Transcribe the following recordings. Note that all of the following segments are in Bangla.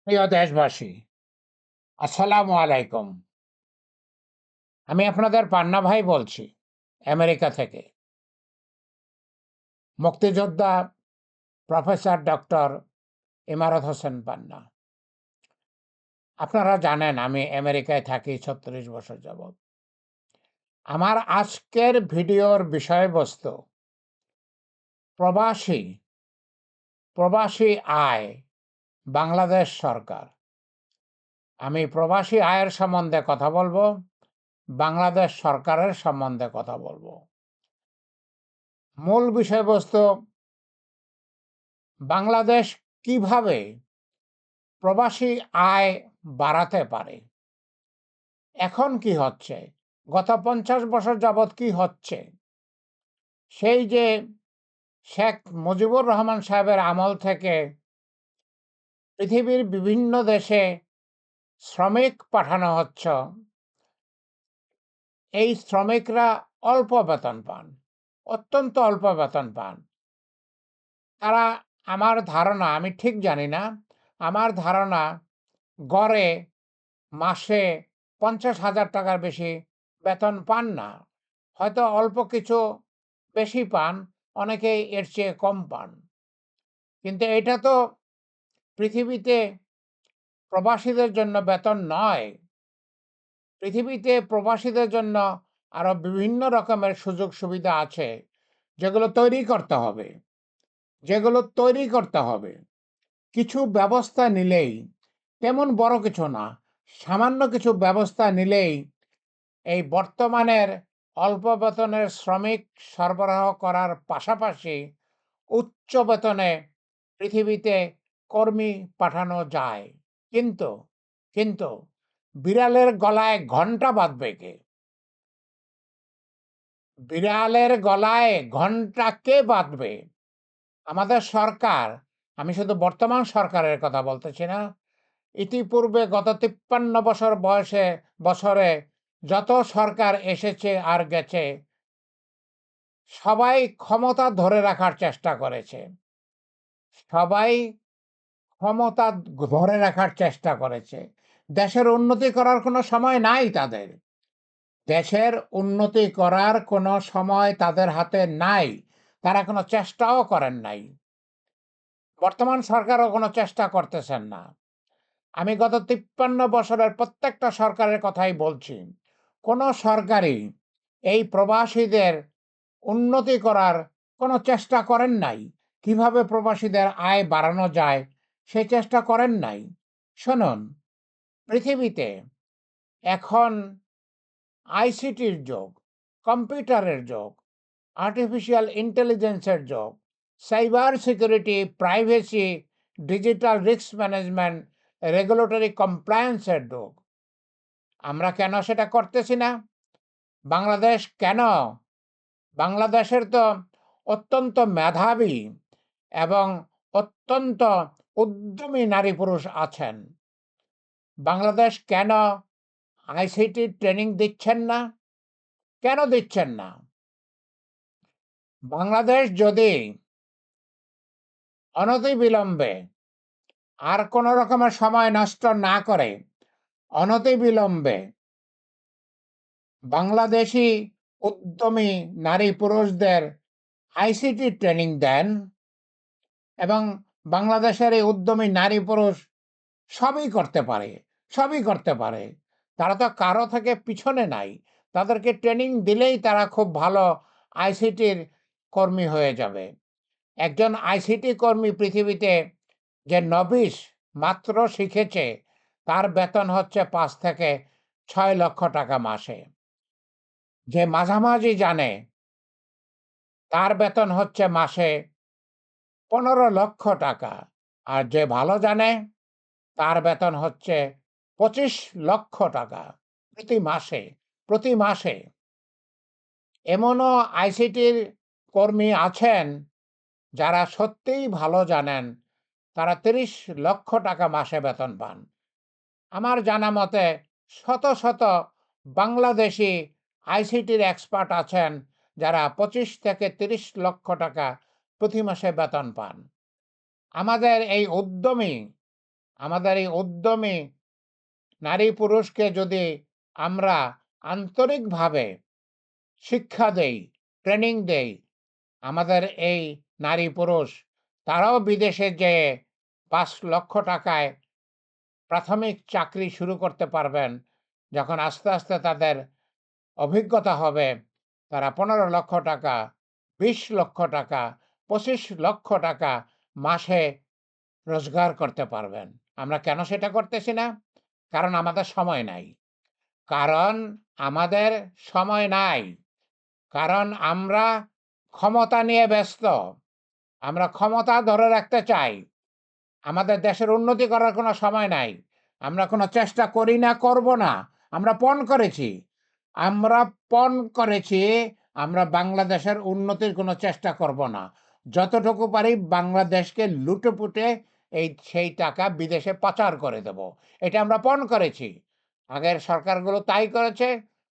প্রিয় দেশবাসী, আসসালামু আলাইকুম। আমি আপনাদের পান্না ভাই বলছি, আমেরিকা থেকে। মুক্তিযোদ্ধা প্রফেসর ডক্টর ইমারত হোসেন পান্না। আপনারা জানেন আমি আমেরিকায় থাকি ৩৬ বছর যাবৎ। আমার আজকের ভিডিওর বিষয়বস্তু প্রবাসী প্রবাসী আয় বাংলাদেশ সরকার। আমি প্রবাসী আয়ের সম্বন্ধে কথা বলবো, বাংলাদেশ সরকারের সম্বন্ধে কথা বলবো। মূল বিষয়বস্তু বাংলাদেশ কিভাবে প্রবাসী আয় বাড়াতে পারে। এখন কি হচ্ছে, গত ৫০ বছর যাবৎ কি হচ্ছে, সেই যে শেখ মুজিবুর রহমান সাহেবের আমল থেকে পৃথিবীর বিভিন্ন দেশে শ্রমিক পাঠানো হচ্ছে। এই শ্রমিকরা অল্প বেতন পান, অত্যন্ত অল্প বেতন পান। তারা, আমার ধারণা, আমি ঠিক জানি না, আমার ধারণা গড়ে মাসে ৫০,০০০ টাকার বেশি বেতন পান না। হয়তো অল্প কিছু বেশি পান, অনেকেই এর চেয়ে কম পান। কিন্তু এটা তো পৃথিবীতে প্রবাসীদের জন্য বেতন নয়। পৃথিবীতে প্রবাসীদের জন্য আরো বিভিন্ন রকমের সুযোগ সুবিধা আছে, যেগুলো তৈরি করতে হবে, কিছু ব্যবস্থা নিলেই, তেমন বড় কিছু না, সামান্য কিছু ব্যবস্থা নিলেই এই বর্তমানের অল্প বেতনের শ্রমিক সরবরাহ করার পাশাপাশি উচ্চ বেতনে পৃথিবীতে কর্মী পাঠানো যায়। কিন্তু কিন্তু বিড়ালের গলায় ঘণ্টা বাঁধবে কে? বিড়ালের গলায় ঘণ্টা কে বাঁধবে? আমাদের সরকার। আমি শুধু বর্তমান সরকারের কথা বলতেছি না, ইতিপূর্বে গত ৫৩ বছরে যত সরকার এসেছে আর গেছে, সবাই ক্ষমতা ধরে রাখার চেষ্টা করেছে। সবাই ক্ষমতা ধরে রাখার চেষ্টা করেছে। দেশের উন্নতি করার কোনো সময় নাই তাদের। দেশের উন্নতি করার কোনো সময় তাদের হাতে নাই। তারা কোনো চেষ্টাও করেন নাই। বর্তমান সরকারও কোনো চেষ্টা করতেছেন না। আমি গত ৫৩ বছরের প্রত্যেকটা সরকারের কথাই বলছি। কোনো সরকারই এই প্রবাসীদের উন্নতি করার কোনো চেষ্টা করেন নাই। কিভাবে প্রবাসীদের আয় বাড়ানো যায়, সেই চেষ্টা করেন নাই। শুনুন, পৃথিবীতে এখন আইসিটির যুগ, কম্পিউটারের যুগ, আর্টিফিশিয়াল ইন্টেলিজেন্সের যুগ, cyber security, privacy, digital risk management, regulatory কমপ্লায়েন্সের যুগ। আমরা কেন সেটা করতেছি না? বাংলাদেশ কেন? বাংলাদেশের তো অত্যন্ত মেধাবী এবং অত্যন্ত উদ্যমী নারী পুরুষ আছেন। বাংলাদেশ কেন আইসিটি ট্রেনিং দিচ্ছেন না? কেন দিচ্ছেন না? বাংলাদেশ যদি অনতিবিলম্বে, আর কোনো রকমের সময় নষ্ট না করে, অনতিবিলম্বে বাংলাদেশি উদ্যমী নারী পুরুষদের আইসিটি ট্রেনিং দেন, এবং বাংলাদেশের এই উদ্যমী নারী পুরুষ সবই করতে পারে। তারা তো কারো থেকে পিছনে নাই। তাদেরকে ট্রেনিং দিলেই তারা খুব ভালো আইসিটির কর্মী হয়ে যাবে। একজন আইসিটি কর্মী পৃথিবীতে যে নবিশ মাত্র শিখেছে, তার বেতন হচ্ছে ৫ থেকে ৬ লক্ষ টাকা মাসে। যে মাঝামাঝি জানে, তার বেতন হচ্ছে মাসে ১৫ লক্ষ টাকা। আর যে ভালো জানে, তার বেতন হচ্ছে ২৫ লক্ষ টাকা প্রতি মাসে। এমনও আইসিটির কর্মী আছেন যারা সত্যিই ভালো জানেন, তারা ৩০ লক্ষ টাকা মাসে বেতন পান। আমার জানা মতে শত শত বাংলাদেশি আইসিটির এক্সপার্ট আছেন যারা ২৫ থেকে ৩০ লক্ষ টাকা প্রতি মাসে বেতন পান। আমাদের এই উদ্যমী আমাদের এই উদ্যমী নারী পুরুষকে যদি আমরা আন্তরিকভাবে শিক্ষা দেই, ট্রেনিং দেই, আমাদের এই নারী পুরুষ তারাও বিদেশে যেয়ে ৫,০০,০০০ টাকায় প্রাথমিক চাকরি শুরু করতে পারবেন। যখন আস্তে, আস্তে তাদের অভিজ্ঞতা হবে, তারা ১৫,০০,০০০ টাকা, ২০,০০,০০০ টাকা, ২৫,০০,০০০ টাকা মাসে রোজগার করতে পারবেন। আমরা কেন সেটা করতেছি না? কারণ আমাদের সময় নাই। কারণ আমাদের সময় নাই। কারণ আমরা ক্ষমতা নিয়ে ব্যস্ত। আমরা ক্ষমতা ধরে রাখতে চাই। আমাদের দেশের উন্নতি করার কোনো সময় নাই। আমরা কোনো চেষ্টা করি না, করব না। আমরা পণ করেছি। আমরা পণ করেছি আমরা বাংলাদেশের উন্নতির কোনো চেষ্টা করব না। যতটুকু পারি বাংলাদেশকে লুটেপুটে সেই টাকা বিদেশে পাচার করে দেব। এটা আমরা পণ করেছি। আগের সরকারগুলো তাই করেছে।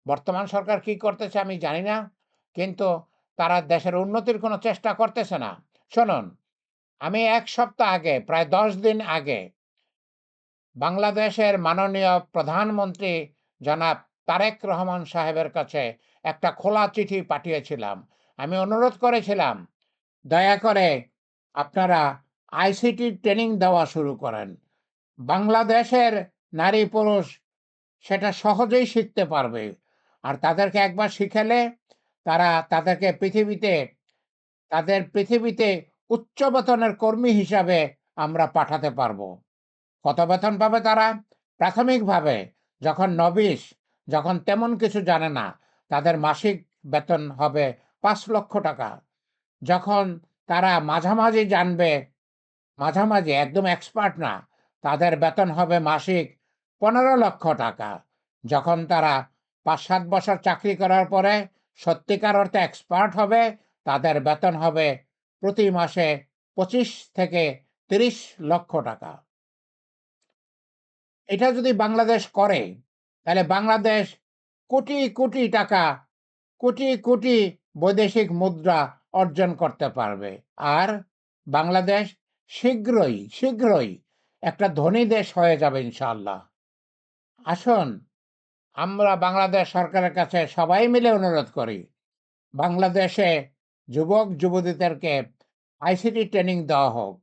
বর্তমান সরকার কি করতেছে আমি জানি না। কিন্তু তারা দেশের উন্নতির কোনো চেষ্টা করতেছে না। শুনুন, আমি ১ সপ্তাহ আগে, প্রায় ১০ দিন আগে বাংলাদেশের মাননীয় প্রধানমন্ত্রী জনাব তারেক রহমান সাহেবের কাছে একটা খোলা চিঠি পাঠিয়েছিলাম। আমি অনুরোধ করেছিলাম, দয়া করে আপনারা আইসিটি ট্রেনিং দেওয়া শুরু করেন। বাংলাদেশের নারী পুরুষ সেটা সহজেই শিখতে পারবে। আর তাদেরকে একবার শিখালে তাদেরকে পৃথিবীতে উচ্চ বেতনের কর্মী হিসাবে আমরা পাঠাতে পারবো। কত বেতন পাবে তারা? প্রাথমিকভাবে যখন নবিশ, যখন তেমন কিছু জানে না, তাদের মাসিক বেতন হবে ৫,০০,০০০ টাকা। যখন তারা মাঝামাঝি জানবে, মাঝামাঝি একদম এক্সপার্ট না, তাদের বেতন হবে মাসিক ১৫,০০,০০০ টাকা। যখন তারা ৫-৭ বছর চাকরি করার পরে সত্যিকার অর্থে এক্সপার্ট হবে, তাদের বেতন হবে প্রতি মাসে ২৫ থেকে ৩০,০০,০০০ টাকা। এটা যদি বাংলাদেশ করে, তাহলে বাংলাদেশ কোটি, কোটি টাকা, কোটি, কোটি বৈদেশিক মুদ্রা অর্জন করতে পারবে। আর বাংলাদেশ শীঘ্রই একটা ধনী দেশ হয়ে যাবে ইনশাআল্লাহ। আসুন, আমরা বাংলাদেশ সরকারের কাছে সবাই মিলে অনুরোধ করি, বাংলাদেশে যুবক যুবতীদেরকে আইসিটি ট্রেনিং দেওয়া হোক।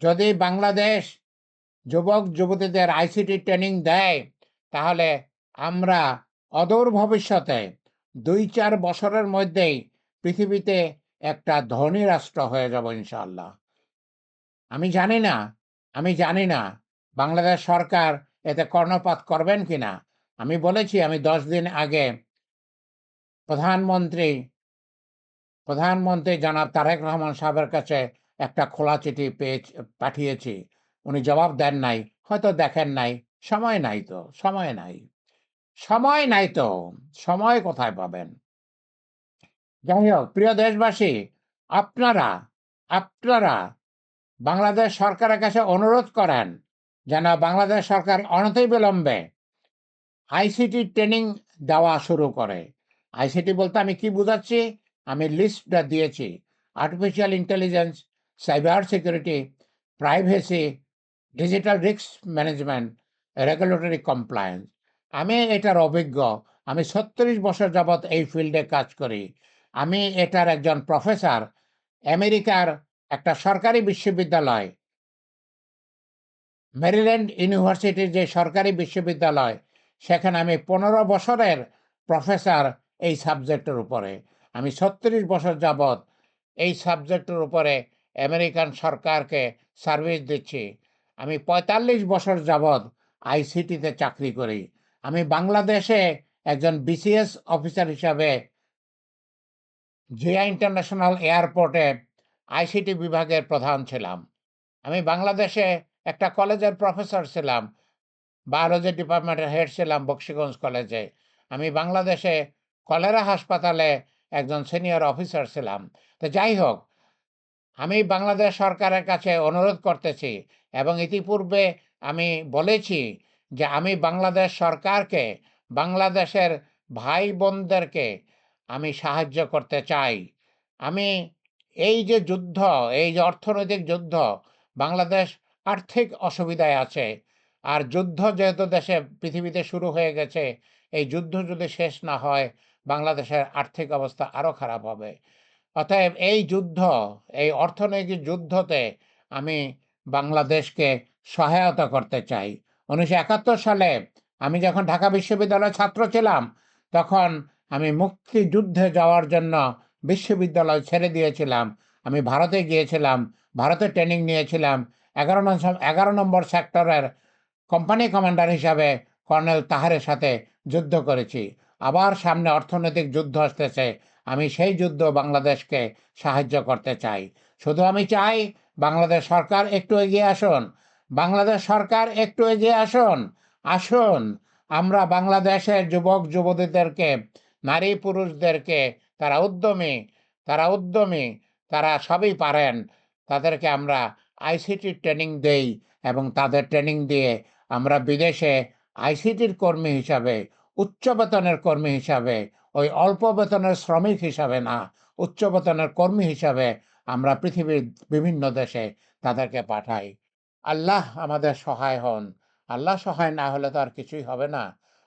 যদি বাংলাদেশ যুবক যুবতীদের আইসিটি ট্রেনিং দেয়, তাহলে আমরা অদূর ভবিষ্যতে ২-৪ বছরের মধ্যেই পৃথিবীতে একটা ধনী রাষ্ট্র হয়ে যাব ইনশাআল্লাহ। আমি জানি না আমি জানি না বাংলাদেশ সরকার এতে কর্ণপাত করবেন কিনা। আমি বলেছি, আমি ১০ দিন আগে প্রধানমন্ত্রী প্রধানমন্ত্রী জনাব তারেক রহমান সাহেবের কাছে একটা খোলা চিঠি পাঠিয়েছি। উনি জবাব দেন নাই। হয়তো দেখেন নাই। সময় নাই তো, সময় নাই। সময় নাই তো, সময় কোথায় পাবেন? যাই হোক, প্রিয় দেশবাসী, আপনারা আপনারা বাংলাদেশ সরকারের কাছে অনুরোধ করেন যেন বাংলাদেশ সরকার অনতিবিলম্বে আইসিটি ট্রেনিং দেওয়া শুরু করে। আইসিটি বলতে আমি কি বুঝাচ্ছি? আমি লিস্টটা দিয়েছি। Artificial intelligence, cyber security, privacy, digital risk management, regulatory compliance. আমি এটার অভিজ্ঞ। আমি ৩৬ বছর যাবৎ এই ফিল্ডে কাজ করি। আমি এটার একজন প্রফেসর। আমেরিকার একটা সরকারি বিশ্ববিদ্যালয়, মেরিল্যান্ড ইউনিভার্সিটির যে সরকারি বিশ্ববিদ্যালয়, সেখানে আমি ১৫ বছরের প্রফেসর এই সাবজেক্টের উপরে। আমি ৩৬ বছর যাবৎ এই সাবজেক্টের উপরে আমেরিকান সরকারকে সার্ভিস দিচ্ছি। আমি ৪৫ বছর যাবৎ আইসিটিতে চাকরি করি। আমি বাংলাদেশে একজন বিসিএস অফিসার হিসাবে জিয়া ইন্টারন্যাশনাল এয়ারপোর্টে আইসিটি বিভাগের প্রধান ছিলাম। আমি বাংলাদেশে একটা কলেজের প্রফেসর ছিলাম। বায়োলজি ডিপার্টমেন্টের হেড ছিলাম বকশীগঞ্জ কলেজে। আমি বাংলাদেশে কলেরা হাসপাতালে একজন সিনিয়র অফিসার ছিলাম। তো যাই হোক, আমি বাংলাদেশ সরকারের কাছে অনুরোধ করতেছি এবং ইতিপূর্বে আমি বলেছি যে আমি বাংলাদেশ সরকারকে, বাংলাদেশের ভাই বোনদেরকে আমি সাহায্য করতে চাই। আমি এই যে যুদ্ধ, এই যে অর্থনৈতিক যুদ্ধ, বাংলাদেশ আর্থিক অসুবিধায় আছে। আর যুদ্ধ যেহেতু দেশে পৃথিবীতে শুরু হয়ে গেছে, এই যুদ্ধ যদি শেষ না হয়, বাংলাদেশের আর্থিক অবস্থা আরো খারাপ হবে। অতএব এই যুদ্ধ, এই অর্থনৈতিক যুদ্ধতে আমি বাংলাদেশকে সহায়তা করতে চাই। ১৯৭১ সালে আমি যখন ঢাকা বিশ্ববিদ্যালয়ের ছাত্র ছিলাম, তখন আমি মুক্তিযুদ্ধে যাওয়ার জন্য বিশ্ববিদ্যালয় ছেড়ে দিয়েছিলাম। আমি ভারতে গিয়েছিলাম, ভারতে ট্রেনিং নিয়েছিলাম। ১১ নম্বর সেক্টরের কোম্পানি কমান্ডার হিসাবে কর্নেল তাহেরের সাথে যুদ্ধ করেছি। আবার সামনে অর্থনৈতিক যুদ্ধ আসতেছে। আমি সেই যুদ্ধ বাংলাদেশকে সাহায্য করতে চাই। শুধু আমি চাই বাংলাদেশ সরকার একটু এগিয়ে আসুন। বাংলাদেশ সরকার একটু এগিয়ে আসুন। আসুন, আমরা বাংলাদেশের যুবক যুবতীদেরকে, নারী পুরুষদেরকে, তারা উদ্যমী, তারা উদ্যমী, তারা সবই পারেন। তাদেরকে আমরা আইসিটি ট্রেনিং দেই এবং তাদের ট্রেনিং দিয়ে আমরা বিদেশে আইসিটির কর্মী হিসাবে, উচ্চ বেতনের কর্মী হিসাবে, ওই অল্প বেতনের শ্রমিক হিসাবে না, উচ্চ বেতনের কর্মী হিসাবে আমরা পৃথিবীর বিভিন্ন দেশে তাদেরকে পাঠাই। আল্লাহ আমাদের সহায় হন। আল্লাহ সহায় না হলে তো আর কিছুই হবে না।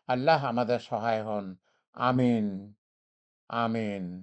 আল্লাহ আমাদের সহায় হন। আমিন, আমিন।